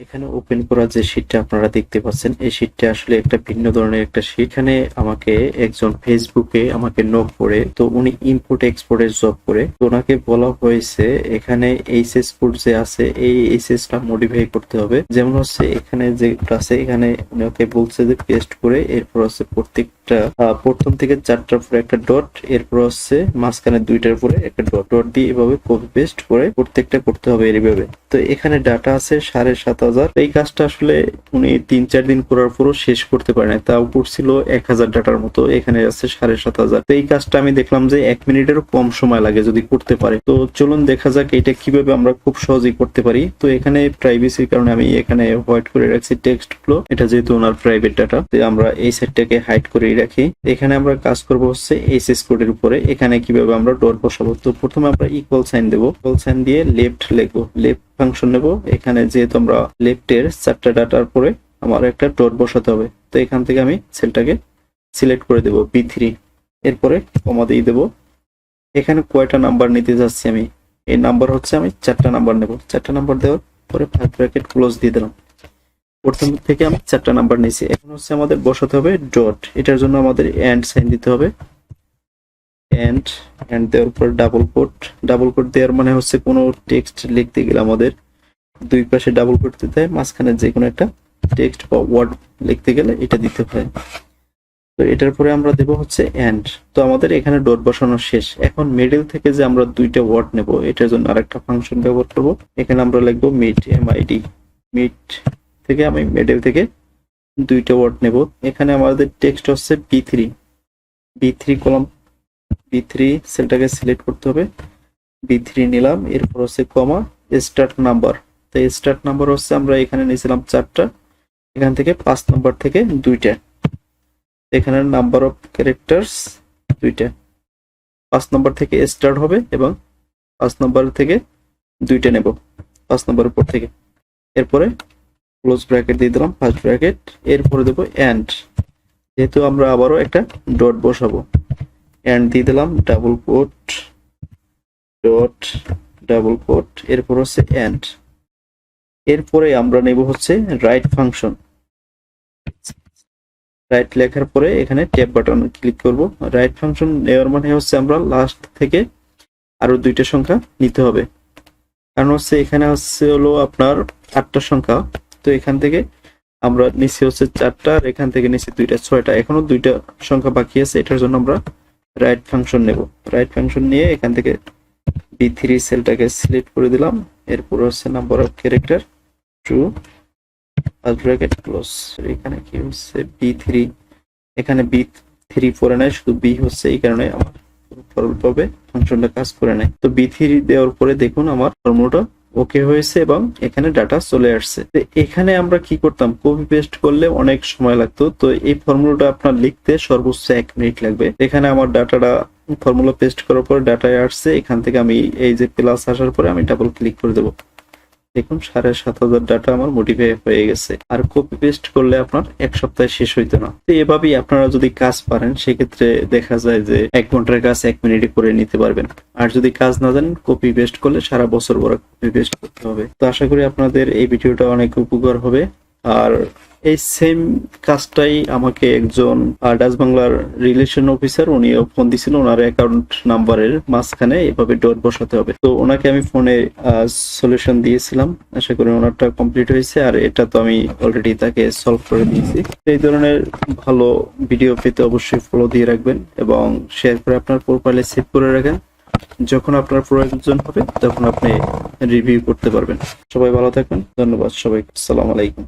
এখানে ওপেন করা যে শীটটা আপনারা দেখতে পাচ্ছেন, এই শীটটা আসলে একটা ভিন্ন ধরনের একটা শীট। এখানে আমাকে একজন ফেসবুকে আমাকে নক করে, তো উনি ইম্পোর্ট এক্সপোর্টের জব করে, তো ওনাকে বলা হয়েছে এখানে এইচএস কোড যে আছে এই এইচএস টা মডিফাই করতে হবে। যেমন হচ্ছে এখানে যেটা আছে, এখানে ওনাকে বলছে যে পেস্ট করে, এরপর হচ্ছে প্রত্যেকটা প্রথম থেকে 4টার উপরে একটা ডট, এরপর হচ্ছে মাঝখানে 2টার উপরে একটা ডট ডট দিয়ে এভাবে কপি পেস্ট করে প্রত্যেকটা করতে হবে এইভাবে। তো এখানে ডাটা আছে 7,500। এই কাজটা আসলে উনি 3-4 দিন করার পরও শেষ করতে পারে না, তাও করছিল 1000 ডাটার মতো, এখানে আছে 7,500। তো এই কাজটা আমি দেখলাম যে 1 মিনিটেরও কম সময় লাগে যদি করতে পারে। তো চলুন দেখা যাক এটা কিভাবে আমরা খুব সহজেই করতে পারি। তো এখানে প্রাইভেসির কারণে আমি এখানে হোয়াইট করে রাখছি টেক্সট গুলো, এটা যেহেতু ওনার প্রাইভেট ডাটা, তো আমরা এই সাইডটাকে হাইড করেই রাখি। এখানে আমরা কাজ করব হচ্ছে এইচএস কোডের উপরে। এখানে কিভাবে আমরা ডট বসাবো, তো প্রথমে আমরা ইকুয়াল সাইন দেবো, ইকুয়াল সাইন দিয়ে লেফট লিখবো, লেফট ফাংশন নেব। এখানে যেহেতু আমরা লেফটের 4টা ডাটার পরে আমার একটা ডট বসাতে হবে, তো এখান থেকে আমি সেলটাকে সিলেক্ট করে দেব B3, এরপরে কমা দিয়ে দেব। এখানে কয়টা নাম্বার নিতে যাচ্ছি আমি, এই নাম্বার হচ্ছে আমি 4টা নাম্বার নেব। 4টা নাম্বার দেওয়ার পরে ফাইভ ব্র্যাকেট ক্লোজ দিয়ে দিলাম। প্রথম থেকে আমি 4টা নাম্বার নিয়েছি, এখন হচ্ছে আমাদের বসাতে হবে ডট। এটার জন্য আমাদের এন্ড সাইন দিতে হবে, এন্ড এন্ড দেওয়ার পর ডাবল কোট। ডাবল কোট দেওয়ার মানে হচ্ছে কোনো টেক্সট লিখতে গেলে আমাদের দুই পাশে ডাবল কোট দিতে হয়, মাঝখানে যে কোনো একটা টেক্সট বা ওয়ার্ড লিখতে গেলে এটা দিতে হয়। তো এটার পরে আমরা দেব হচ্ছে এন্ড। তো আমাদের এখানে ডট বসানো শেষ। এখন মিডল থেকে যে আমরা 2টা ওয়ার্ড নেব, এটার জন্য আরেকটা ফাংশন ব্যবহার করব। এখানে আমরা লিখব মিড, MID, মিড থেকে আমি মিডল থেকে 2টা ওয়ার্ড নেব। এখানে আমাদের টেক্সট হচ্ছে B3 কলাম, B3 সেলটাকে সিলেক্ট করতে হবে, B3 নিলাম। এরপর হচ্ছে কমা, স্টার্ট নাম্বার। তো স্টার্ট নাম্বার হচ্ছে আমরা এখানে নিয়েছিলাম 4টা, এখান থেকে 5 নাম্বার থেকে 2টা। এখানে নাম্বার অফ ক্যারেক্টার্স 2টা, 5 নাম্বার থেকে স্টার্ট হবে এবং 5 নাম্বার থেকে 2টা নেব 5 নাম্বার উপর থেকে। এরপরে ক্লোজ ব্র্যাকেট দিয়ে দিলাম, ফার্স্ট ব্র্যাকেট, এরপরে দেবো এন্ড। যেহেতু আমরা আবারও একটা ডট বসাবো, এন্ড দিয়ে দিলাম, double quote, dot, double quote, এরপর হচ্ছে এন্ড। এরপরে আমরা নেব হচ্ছে রাইট ফাংশন। রাইট লেখার পরে এখানে ট্যাব বাটন ক্লিক করব। রাইট ফাংশন নেওয়ার মানে হচ্ছে আমরা লাস্ট থেকে আরো 2টা সংখ্যা নিতে হবে, কারণ হচ্ছে এখানে হচ্ছে হলো আপনার 8টা সংখ্যা। তো এখান থেকে আমরা নিচে হচ্ছে 4টা, আর এখান থেকে নিচে 2টা, 6টা, এখনো 2টা সংখ্যা বাকি আছে। এটার জন্য আমরা রাইট ফাংশন নেব। রাইট ফাংশন নিয়ে এখান থেকে B3 সেলটাকে সিলেক্ট করে দিলাম। এরপর হচ্ছে number of character 2, first bracket close. এখানে কি হচ্ছে B3, এখানে B3 পরে নাই, শুধু B হচ্ছে, এই কারণে আমার সরলভাবে ফাংশনটা কাজ করে নাই। তো B3 দেওয়ার পরে দেখুন আমার ফর্মুলাটা ওকে হয়েছে এবং এখানে ডাটা চলে আসছে। তো এখানে আমরা কি করতাম, কপি পেস্ট করলে অনেক সময় লাগতো। তো এই ফর্মুলাটা আপনার লিখতে সর্বোচ্চ 1 মিনিট লাগবে। এখানে আমার ডাটাটা ফর্মুলা পেস্ট করার পর ডাটায় আসছে। এখান থেকে আমি এই যে প্লাস আসার পরে আমি ডাবল ক্লিক করে দেবো, দেখুন 7,500 ডাটা আমার মডিফাই হয়ে গেছে। আর কপি পেস্ট করলে আপনার 1 সপ্তাহে শেষ হইতো না। তো এভাবেই আপনারা যদি কাজ পারেন, সেক্ষেত্রে দেখা যায় যে 1 ঘন্টার কাজ 1 মিনিটে করে নিতে পারবেন। আর যদি কাজ না জানেন, কপি পেস্ট করলে সারা বছর বড় কপি পেস্ট করতে হবে। তো আশা করি আপনাদের এই ভিডিওটা অনেক উপকার হবে। আর এই সেম কাজটাই আমাকে একজন ডাচ বাংলার রিলেশন অফিসার, উনিও ফোন দিছিল, ওনার অ্যাকাউন্ট নাম্বারের মাঝখানে এভাবে ডট বসাতে হবে। তো ওনাকে আমি ফোনে সলিউশন দিয়েছিলাম, আশা করি ওনারটা কমপ্লিট হয়েছে। আর এটা তো আমি অলরেডি তাকে সলভ করে দিয়েছি। এই ধরনের ভালো ভিডিও পেতে অবশ্যই ফলো দিয়ে রাখবেন এবং শেয়ার করে আপনার প্রোফাইলে সেভ করে রাখেন। যখন আপনার প্রয়োজন হবে তখন আপনি রিভিউ করতে পারবেন। সবাই ভালো থাকবেন, ধন্যবাদ সবাইকে, আসসালামু আলাইকুম।